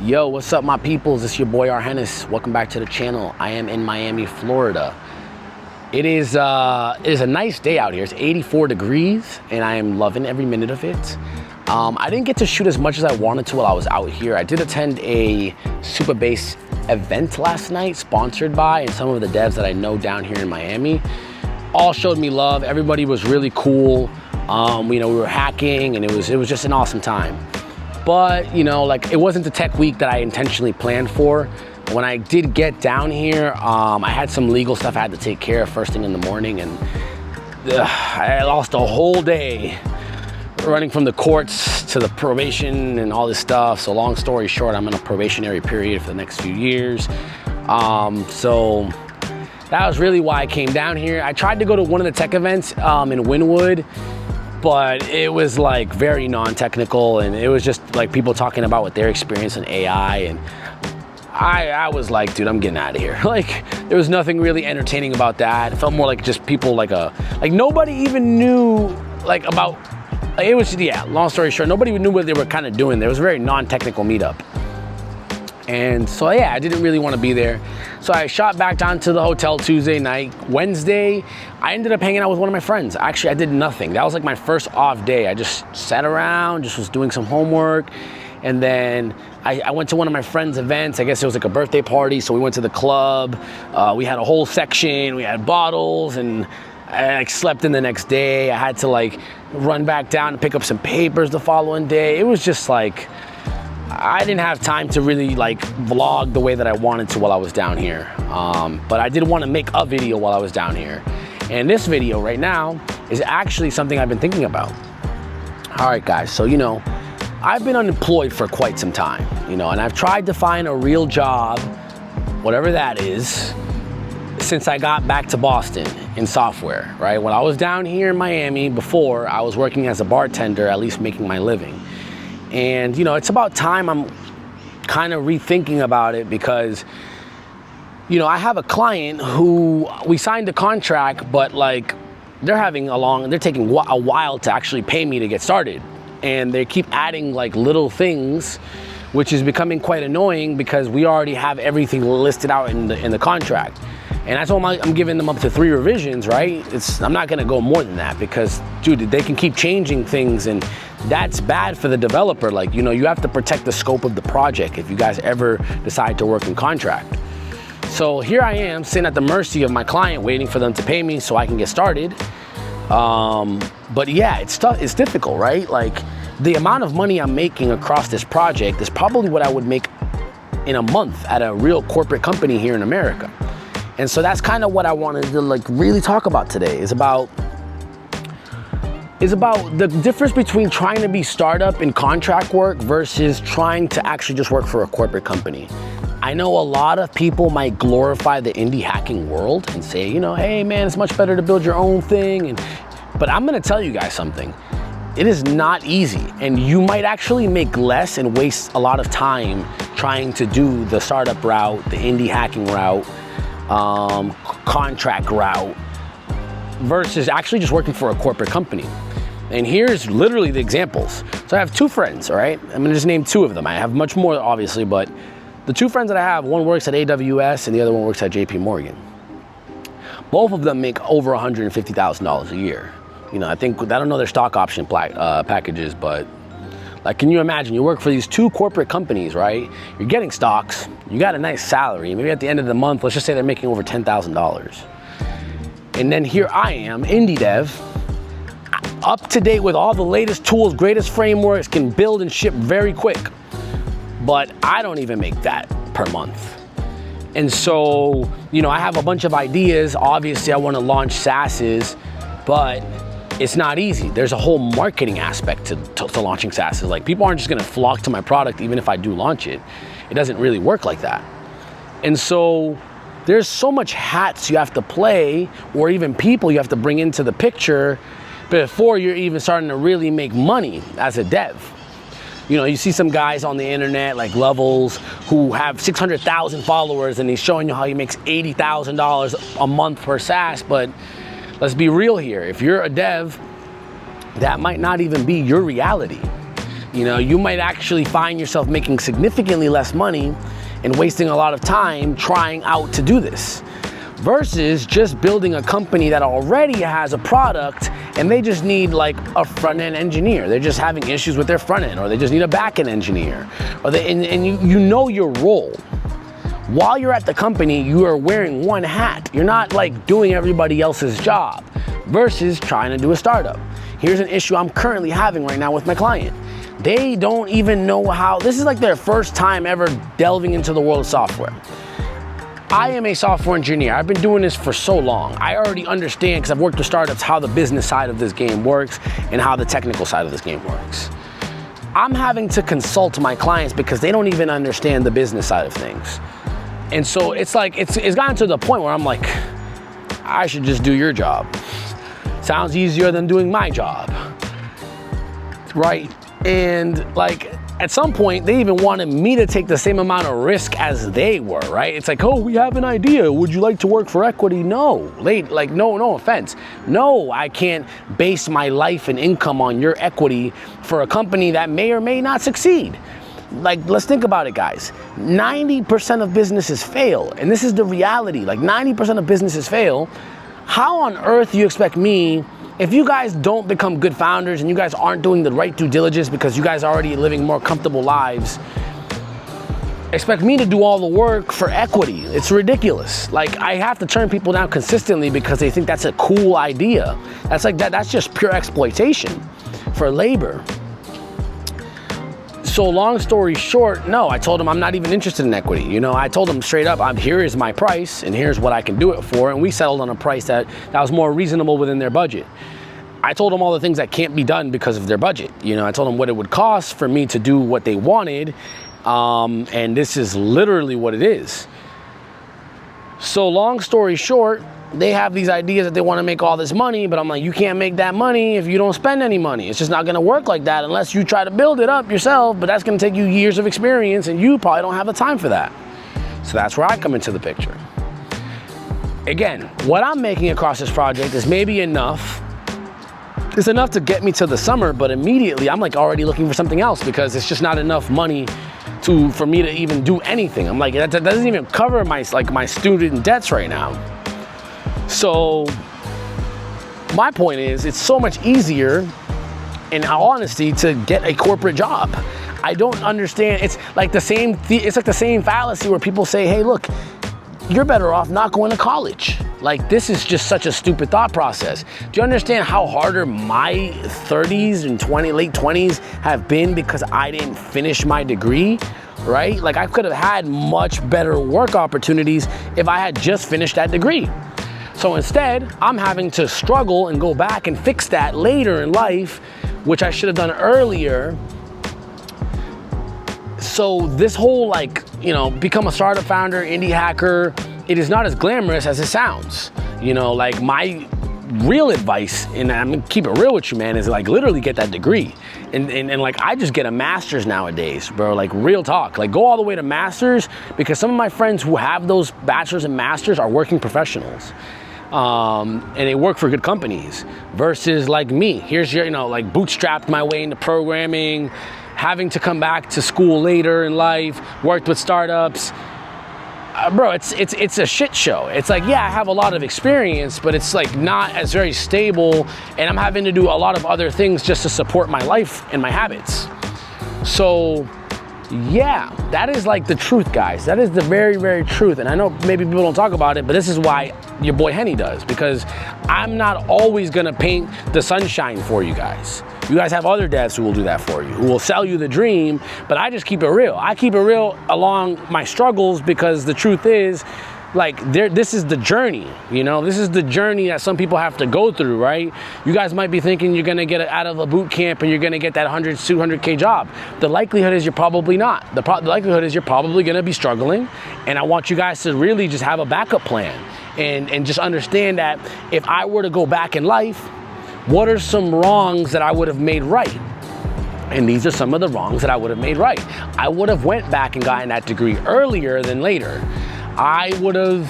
Yo, what's up, my peoples? It's your boy Arhenis. Welcome back to the channel. I am in Miami, Florida. It is a nice day out here. It's 84 degrees and I am loving every minute of it. I didn't get to shoot as much as I wanted to while I was out here. I did attend a Super Bass event last night, sponsored by and some of the devs that I know down here in Miami. All showed me love. Everybody was really cool. We were hacking and it was just an awesome time. But, like, it wasn't the tech week that I intentionally planned for. When I did get down here, I had some legal stuff I had to take care of first thing in the morning, and I lost a whole day running from the courts to the probation and all this stuff. So long story short, I'm in a probationary period for the next few years. So that was really why I came down here. I tried to go to one of the tech events in Wynwood, but it was like very non-technical, and it was just like people talking about what their experience in AI, and I was like, dude, I'm getting out of here. Like, there was nothing really entertaining about that. It felt more like just people like nobody even knew about, it was, yeah, long story short, nobody knew what they were kind of doing. There was a very non-technical meetup. And so, yeah, I didn't really want to be there. So I shot back down to the hotel Tuesday night. Wednesday, I ended up hanging out with one of my friends. Actually, I did nothing. That was like my first off day. I just sat around, just was doing some homework. And then I went to one of my friend's events. I guess it was like a birthday party. So we went to the club. We had a whole section. We had bottles, and I slept in the next day. I had to run back down and pick up some papers the following day. It was just like, I didn't have time to really vlog the way that I wanted to while I was down here. But I did want to make a video while I was down here. And this video right now is actually something I've been thinking about. All right, guys, so I've been unemployed for quite some time, and I've tried to find a real job, whatever that is, since I got back to Boston in software, right? When I was down here in Miami before, I was working as a bartender, at least making my living. And, it's about time I'm kind of rethinking about it, because, I have a client who we signed a contract, but they're taking a while to actually pay me to get started. And they keep adding little things, which is becoming quite annoying because we already have everything listed out in the contract. And I told them I'm giving them up to 3 revisions, right? I'm not gonna go more than that, because, dude, they can keep changing things, and that's bad for the developer. You have to protect the scope of the project if you guys ever decide to work in contract. So here I am sitting at the mercy of my client, waiting for them to pay me so I can get started. But yeah, it's tough, it's difficult, right? The amount of money I'm making across this project is probably what I would make in a month at a real corporate company here in America. And so that's kind of what I wanted to really talk about today, is about the difference between trying to be startup in contract work versus trying to actually just work for a corporate company. I know a lot of people might glorify the indie hacking world and say, hey man, it's much better to build your own thing. But I'm gonna tell you guys something. It is not easy, and you might actually make less and waste a lot of time trying to do the startup route, the indie hacking route, contract route, versus actually just working for a corporate company. And here's literally the examples. So I have 2 friends, all right? I'm gonna just name 2 of them. I have much more, obviously, but the 2 friends that I have, one works at AWS and the other one works at JP Morgan. Both of them make over $150,000 a year. I don't know their stock option packages, but can you imagine, you work for these 2 corporate companies, right? You're getting stocks, you got a nice salary, maybe at the end of the month, let's just say they're making over $10,000. And then here I am, indie dev, up to date with all the latest tools, greatest frameworks, can build and ship very quick. But I don't even make that per month. And so, I have a bunch of ideas. Obviously, I want to launch SaaSes, but it's not easy. There's a whole marketing aspect to launching SaaSes. People aren't just gonna flock to my product even if I do launch it. It doesn't really work like that. And so there's so much hats you have to play, or even people you have to bring into the picture before you're even starting to really make money as a dev. You see some guys on the internet like Levels who have 600,000 followers, and he's showing you how he makes $80,000 a month per SaaS. But let's be real here. If you're a dev, that might not even be your reality. You know, you might actually find yourself making significantly less money and wasting a lot of time trying out to do this, versus just building a company that already has a product and they just need like a front-end engineer. They're just having issues with their front end, or they just need a back-end engineer, or and you know your role. While you're at the company, you are wearing one hat. You're not like doing everybody else's job, versus trying to do a startup. Here's an issue I'm currently having right now with my client. They don't even know how, this is like their first time ever delving into the world of software. I am a software engineer. I've been doing this for so long. I already understand, because I've worked with startups, how the business side of this game works and how the technical side of this game works. I'm having to consult my clients because they don't even understand the business side of things. And so it's like, it's gotten to the point where I'm like, I should just do your job. Sounds easier than doing my job, right? And like, at some point, they even wanted me to take the same amount of risk as they were, right? It's like, oh, we have an idea. Would you like to work for equity? No, like, no offense. No, I can't base my life and income on your equity for a company that may or may not succeed. Like, let's think about it, guys. 90% of businesses fail, and this is the reality. Like, 90% of businesses fail. How on earth do you expect me, if you guys don't become good founders and you guys aren't doing the right due diligence because you guys are already living more comfortable lives, expect me to do all the work for equity? It's ridiculous. Like, I have to turn people down consistently because they think that's a cool idea. That's just pure exploitation for labor. So long story short, no, I told him I'm not even interested in equity. You know, I told him straight up, here is my price and here's what I can do it for. And we settled on a price that was more reasonable within their budget. I told them all the things that can't be done because of their budget. You know, I told them what it would cost for me to do what they wanted. And this is literally what it is. So long story short, they have these ideas that they want to make all this money, but I'm like, you can't make that money if you don't spend any money. It's just not going to work like that unless you try to build it up yourself, but that's going to take you years of experience and you probably don't have the time for that. So that's where I come into the picture. Again, what I'm making across this project is maybe enough. It's enough to get me to the summer, but immediately I'm like already looking for something else because it's just not enough money for me to even do anything. I'm like, that doesn't even cover my student debts right now. So my point is, it's so much easier, in all honesty, to get a corporate job. I don't understand. It's like the same fallacy where people say, hey, look, you're better off not going to college. Like, this is just such a stupid thought process. Do you understand how harder my 30s and late 20s have been because I didn't finish my degree, right? Like, I could have had much better work opportunities if I had just finished that degree. So instead, I'm having to struggle and go back and fix that later in life, which I should have done earlier. So this whole, like, you know, become a startup founder, indie hacker, it is not as glamorous as it sounds. You know, like, my real advice, and I'm gonna keep it real with you, man, is like literally get that degree. And like, I just get a master's nowadays, bro, like real talk. Like, go all the way to master's, because some of my friends who have those bachelors and masters are working professionals. And they work for good companies, versus like me. Here's your, you know, like, bootstrapped my way into programming, having to come back to school later in life, worked with startups. Bro, it's a shit show. It's like, yeah, I have a lot of experience, but it's like not as very stable, and I'm having to do a lot of other things just to support my life and my habits. So yeah, that is like the truth, guys. That is the very, very truth. And I know maybe people don't talk about it, but this is why your boy Henny does, because I'm not always gonna paint the sunshine for you guys. You guys have other dads who will do that for you, who will sell you the dream, but I just keep it real. I keep it real along my struggles, because the truth is, like, this is the journey, you know? This is the journey that some people have to go through, right? You guys might be thinking you're gonna get out of a boot camp and you're gonna get that 100, 200K job. The likelihood is you're probably not. The likelihood is you're probably gonna be struggling, and I want you guys to really just have a backup plan and just understand that if I were to go back in life, what are some wrongs that I would have made right? And these are some of the wrongs that I would have made right. I would have went back and gotten that degree earlier than later. I would have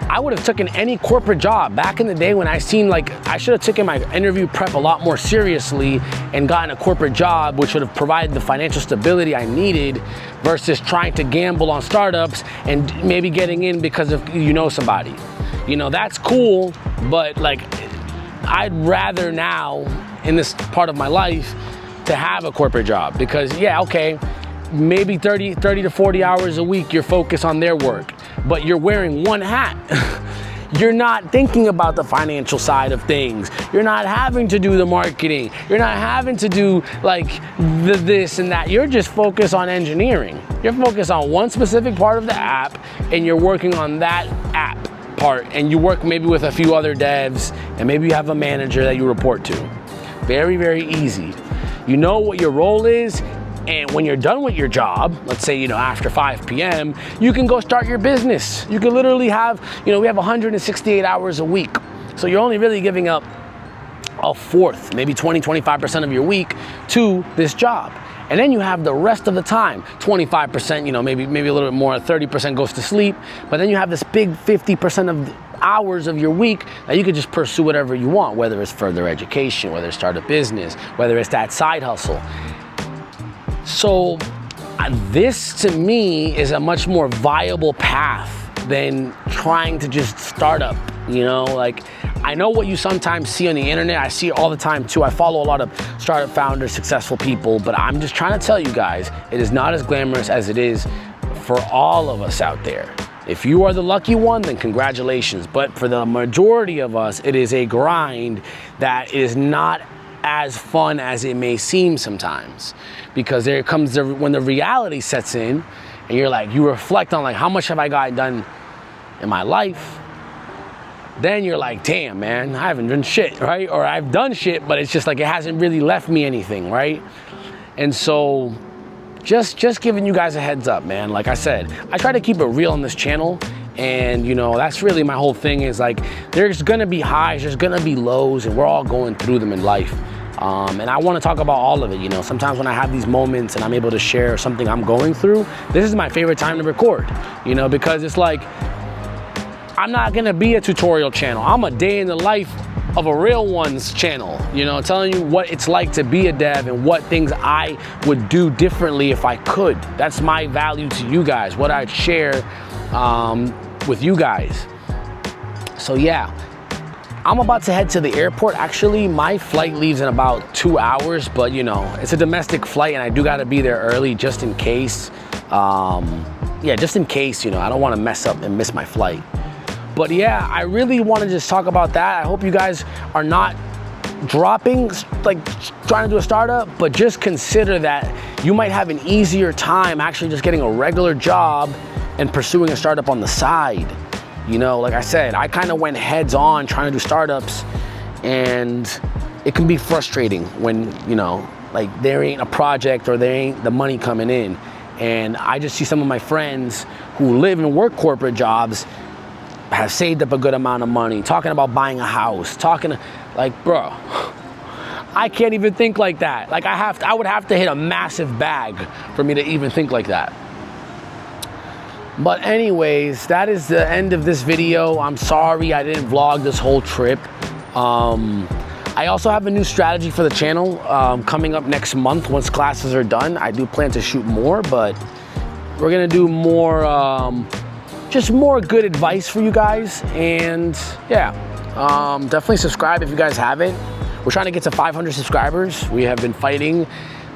I would have taken any corporate job back in the day when I seen like I should have taken my interview prep a lot more seriously and gotten a corporate job, which would have provided the financial stability I needed versus trying to gamble on startups and maybe getting in because of somebody. That's cool, but like I'd rather now in this part of my life to have a corporate job because yeah, okay, maybe 30 to 40 hours a week you're focused on their work, but you're wearing one hat. You're not thinking about the financial side of things. You're not having to do the marketing. You're not having to do like the this and that. You're just focused on engineering. You're focused on one specific part of the app and you're working on that app part, and you work maybe with a few other devs and maybe you have a manager that you report to. Very, very easy. You know what your role is, and when you're done with your job, let's say, after 5 p.m., you can go start your business. You can literally have, we have 168 hours a week. So you're only really giving up a fourth, maybe 20-25% of your week to this job. And then you have the rest of the time, 25%, maybe a little bit more, 30% goes to sleep, but then you have this big 50% of hours of your week that you could just pursue whatever you want, whether it's further education, whether it's start a business, whether it's that side hustle. So this to me is a much more viable path than trying to just start up, like I know what you sometimes see on the internet. I see it all the time too. I follow a lot of startup founders, successful people, but I'm just trying to tell you guys, it is not as glamorous as it is for all of us out there. If you are the lucky one, then congratulations. But for the majority of us, it is a grind that is not as fun as it may seem sometimes, because there comes when the reality sets in and you're like, you reflect on like, how much have I gotten done in my life? Then you're like, damn, man, I haven't done shit, right? Or I've done shit, but it's just like, it hasn't really left me anything, right? And so just giving you guys a heads up, man. Like I said, I try to keep it real on this channel. And that's really my whole thing, is like, there's gonna be highs, there's gonna be lows, and we're all going through them in life. And I wanna talk about all of it, Sometimes when I have these moments and I'm able to share something I'm going through, this is my favorite time to record, because it's like, I'm not gonna be a tutorial channel. I'm a day in the life of a real one's channel, telling you what it's like to be a dev and what things I would do differently if I could. That's my value to you guys, what I'd share with you guys. So yeah, I'm about to head to the airport. Actually, my flight leaves in about 2 hours, but it's a domestic flight and I do gotta be there early just in case. Just in case, I don't wanna mess up and miss my flight. But yeah, I really wanna just talk about that. I hope you guys are not dropping, like trying to do a startup, but just consider that you might have an easier time actually just getting a regular job and pursuing a startup on the side. Like I said, I kind of went heads on trying to do startups, and it can be frustrating when, like there ain't a project or there ain't the money coming in. And I just see some of my friends who live and work corporate jobs have saved up a good amount of money, talking about buying a house, like, bro, I can't even think like that. Like I would have to hit a massive bag for me to even think like that. But anyways, that is the end of this video. I'm sorry I didn't vlog this whole trip. I also have a new strategy for the channel coming up next month once classes are done. I do plan to shoot more, but we're gonna do more, just more good advice for you guys. And yeah, definitely subscribe if you guys haven't. We're trying to get to 500 subscribers. We have been fighting.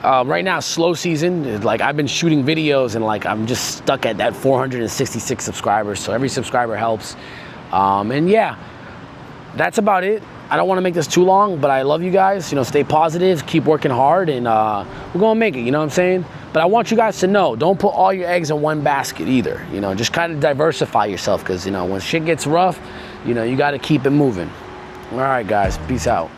Right now, slow season. Like I've been shooting videos and like I'm just stuck at that 466 subscribers. So every subscriber helps. And yeah, that's about it. I don't want to make this too long, but I love you guys. Stay positive, keep working hard, and we're gonna make it. You know what I'm saying? But I want you guys to know, don't put all your eggs in one basket either. Just kind of diversify yourself, because when shit gets rough, you got to keep it moving. All right, guys, peace out.